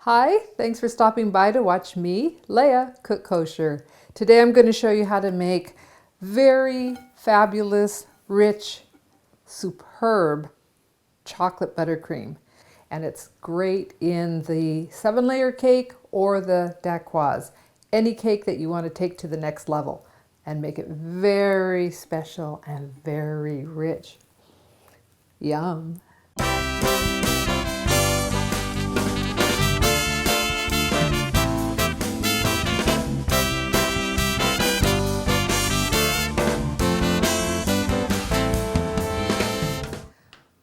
Hi, thanks for stopping by to watch me, Leah, cook kosher. Today I'm going to show you how to make very fabulous, rich, superb chocolate buttercream. And it's great in the 7-layer cake or the dacquoise. Any cake that you want to take to the next level and make it very special and very rich. Yum.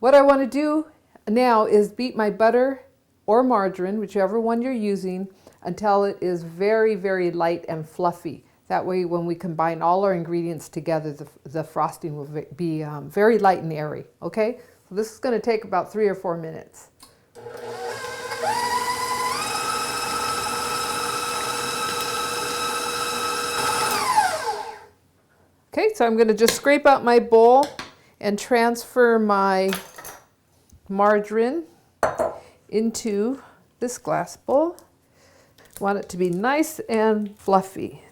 What I want to do now is beat my butter or margarine, whichever one you're using, until it is very, very light and fluffy. That way when we combine all our ingredients together, the frosting will be very light and airy, okay? So this is going to take about 3 or 4 minutes. Okay, so I'm going to just scrape out my bowl and transfer my margarine into this glass bowl. Want it to be nice and fluffy.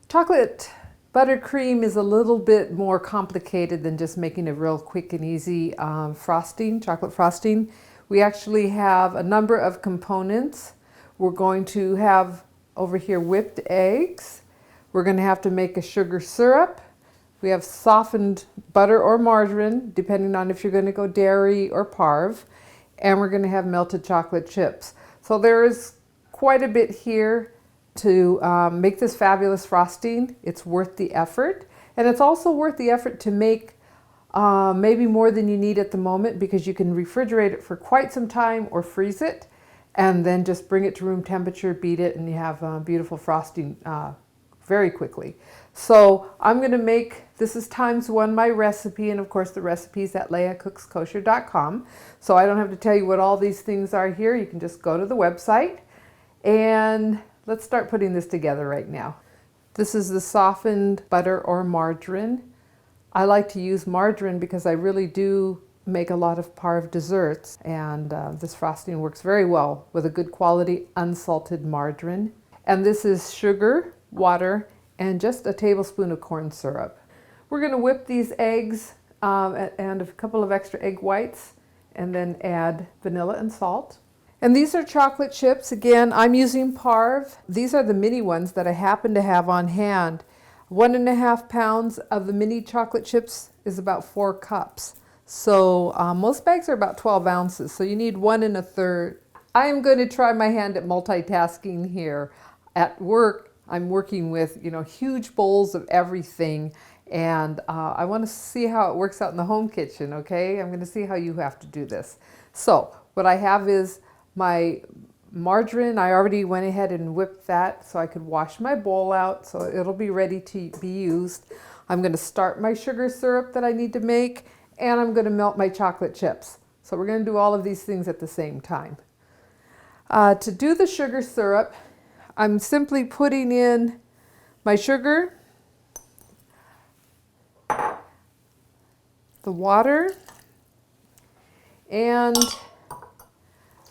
Chocolate buttercream is a little bit more complicated than just making a real quick and easy chocolate frosting. We actually have a number of components. We're going to have over here whipped eggs. We're going to have to make a sugar syrup. We have softened butter or margarine, depending on if you're going to go dairy or parve. And we're going to have melted chocolate chips. So there is quite a bit here to make this fabulous frosting. It's worth the effort. And it's also worth the effort to make maybe more than you need at the moment, because you can refrigerate it for quite some time or freeze it and then just bring it to room temperature, beat it, and you have beautiful frosting very quickly. So I'm going to make, this is ×1 my recipe, and of course the recipe is at leahcookskosher.com. So I don't have to tell you what all these things are here. You can just go to the website, and let's start putting this together right now. This is the softened butter or margarine. I like to use margarine because I really do make a lot of parve desserts, and this frosting works very well with a good quality unsalted margarine. And this is sugar, water, and just a tablespoon of corn syrup. We're going to whip these eggs and a couple of extra egg whites, and then add vanilla and salt. And these are chocolate chips. Again, I'm using parve. These are the mini ones that I happen to have on hand. 1.5 pounds of the mini chocolate chips is about 4 cups. So most bags are about 12 ounces, so you need 1 1/3. I am going to try my hand at multitasking here. At work, I'm working with, huge bowls of everything, and I want to see how it works out in the home kitchen, okay? I'm going to see how you have to do this. So what I have is my margarine. I already went ahead and whipped that so I could wash my bowl out, so it'll be ready to be used. I'm going to start my sugar syrup that I need to make, and I'm going to melt my chocolate chips. So we're going to do all of these things at the same time. To do the sugar syrup, I'm simply putting in my sugar, the water, and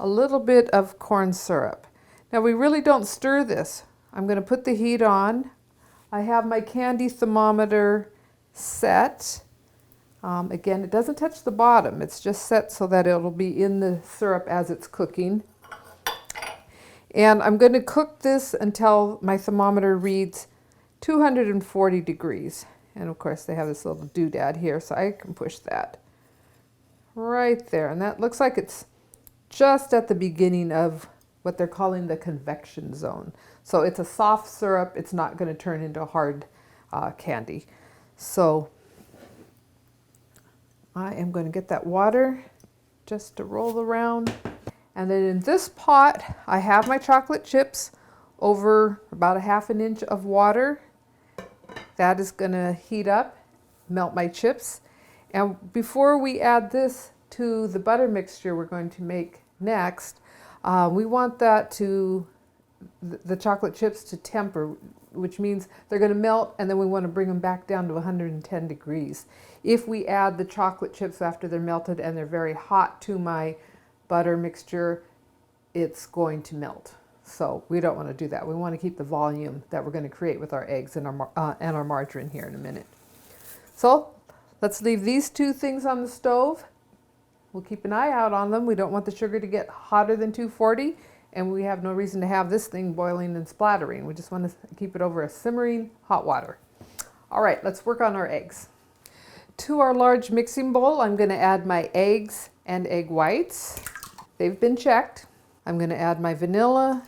a little bit of corn syrup. Now we really don't stir this. I'm going to put the heat on. I have my candy thermometer set. Again, it doesn't touch the bottom. It's just set so that it'll be in the syrup as it's cooking. And I'm going to cook this until my thermometer reads 240 degrees. And of course they have this little doodad here, so I can push that right there. And that looks like it's just at the beginning of what they're calling the convection zone. So it's a soft syrup. It's not going to turn into hard candy. So I am going to get that water just to roll around. And then in this pot, I have my chocolate chips over about 1/2 inch of water. That is going to heat up, melt my chips. And before we add this to the butter mixture we're going to make next, we want that to the chocolate chips to temper, which means they're going to melt, and then we want to bring them back down to 110 degrees. If we add the chocolate chips after they're melted and they're very hot to my butter mixture, it's going to melt. So we don't want to do that. We want to keep the volume that we're going to create with our eggs and our margarine here in a minute. So let's leave these two things on the stove. We'll keep an eye out on them. We don't want the sugar to get hotter than 240, and we have no reason to have this thing boiling and splattering. We just want to keep it over a simmering hot water. All right, let's work on our eggs. To our large mixing bowl, I'm going to add my eggs and egg whites. They've been checked. I'm going to add my vanilla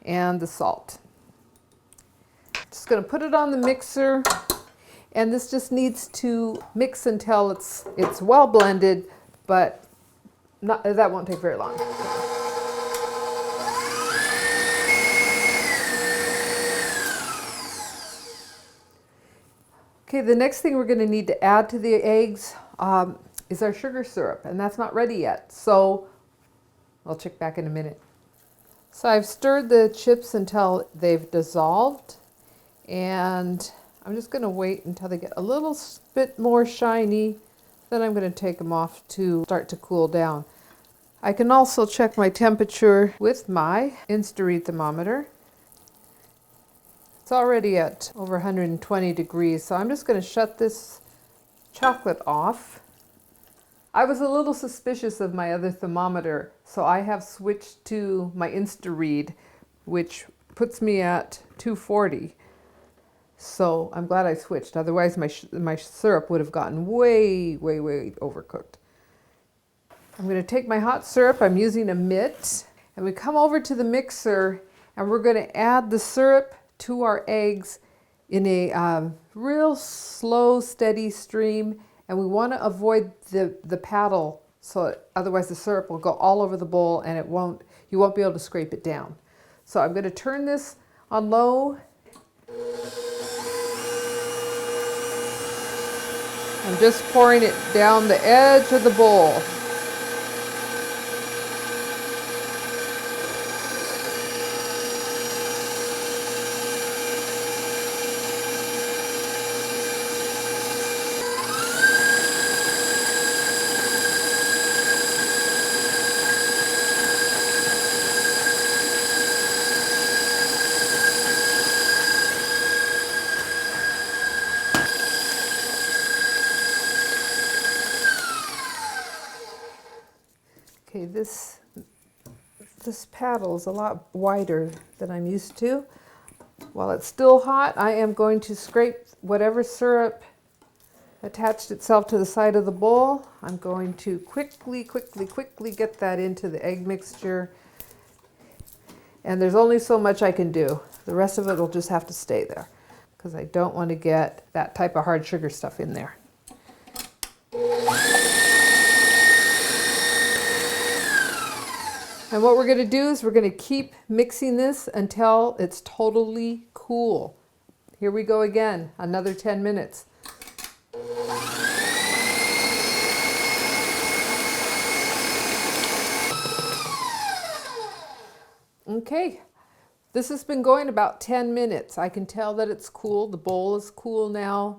and the salt. Just going to put it on the mixer. And this just needs to mix until it's well blended, but that won't take very long. Okay, the next thing we're going to need to add to the eggs is our sugar syrup, and that's not ready yet. So I'll check back in a minute. So I've stirred the chips until they've dissolved, and I'm just going to wait until they get a little bit more shiny. Then I'm going to take them off to start to cool down. I can also check my temperature with my Insta-Read thermometer. It's already at over 120 degrees, so I'm just going to shut this chocolate off. I was a little suspicious of my other thermometer, so I have switched to my Insta-Read, which puts me at 240. So I'm glad I switched. Otherwise, my syrup would have gotten way, way, way overcooked. I'm going to take my hot syrup. I'm using a mitt. And we come over to the mixer, and we're going to add the syrup to our eggs in a real slow, steady stream. And we want to avoid the paddle, so otherwise the syrup will go all over the bowl, and you won't be able to scrape it down. So I'm going to turn this on low. I'm just pouring it down the edge of the bowl. Okay, this paddle is a lot wider than I'm used to. While it's still hot, I am going to scrape whatever syrup attached itself to the side of the bowl. I'm going to quickly get that into the egg mixture. And there's only so much I can do. The rest of it will just have to stay there, because I don't want to get that type of hard sugar stuff in there. And what we're going to do is we're going to keep mixing this until it's totally cool. Here we go again, another 10 minutes. Okay, this has been going about 10 minutes. I can tell that it's cool. The bowl is cool now.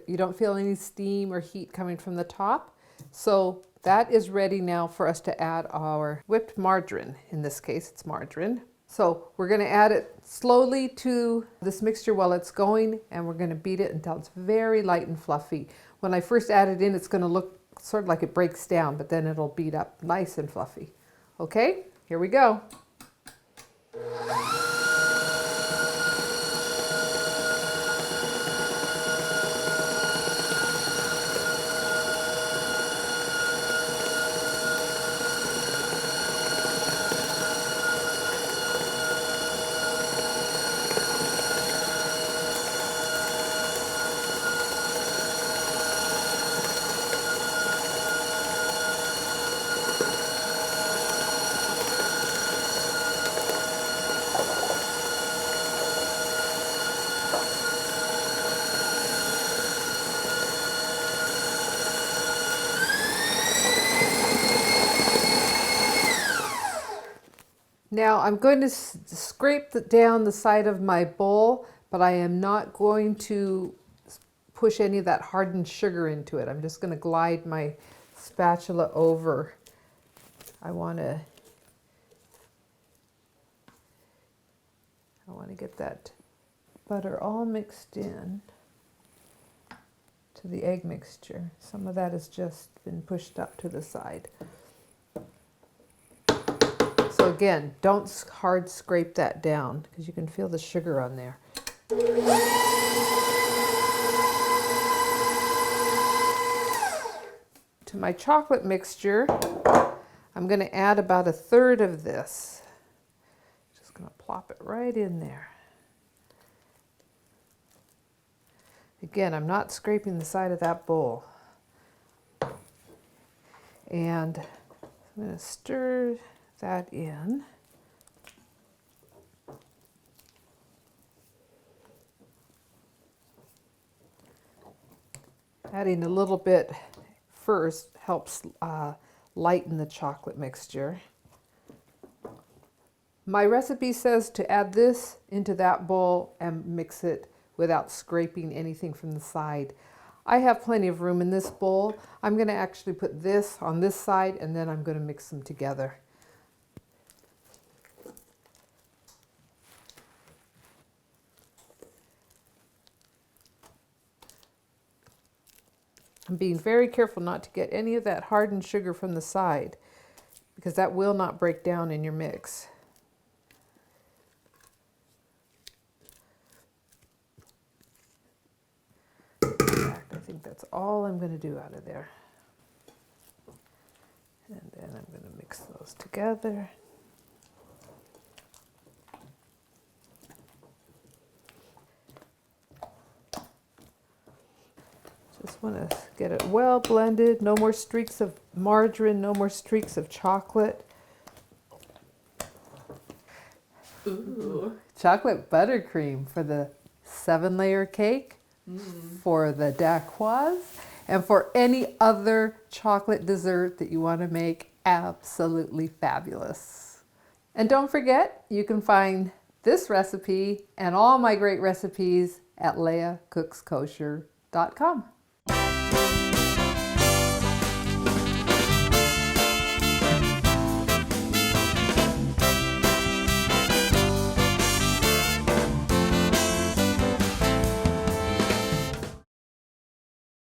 You don't feel any steam or heat coming from the top. So that is ready now for us to add our whipped margarine. In this case, it's margarine. So we're going to add it slowly to this mixture while it's going, and we're going to beat it until it's very light and fluffy. When I first add it in, it's going to look sort of like it breaks down, but then it'll beat up nice and fluffy. Okay, here we go. Now I'm going to scrape down the side of my bowl, but I am not going to push any of that hardened sugar into it. I'm just going to glide my spatula over. I want to get that butter all mixed in to the egg mixture. Some of that has just been pushed up to the side. So again, don't hard scrape that down because you can feel the sugar on there. To my chocolate mixture, I'm going to add about 1/3 of this. Just going to plop it right in there. Again, I'm not scraping the side of that bowl. And I'm going to stir that in. Adding a little bit first helps lighten the chocolate mixture. My recipe says to add this into that bowl and mix it without scraping anything from the side. I have plenty of room in this bowl. I'm going to actually put this on this side and then I'm going to mix them together. I'm being very careful not to get any of that hardened sugar from the side because that will not break down in your mix. I think that's all I'm going to do out of there. And then I'm going to mix those together. Just want to get it well blended. No more streaks of margarine, no more streaks of chocolate. Ooh. Chocolate buttercream for the 7-layer cake, for the dacquoise, and for any other chocolate dessert that you want to make absolutely fabulous. And don't forget, you can find this recipe and all my great recipes at leahcookskosher.com.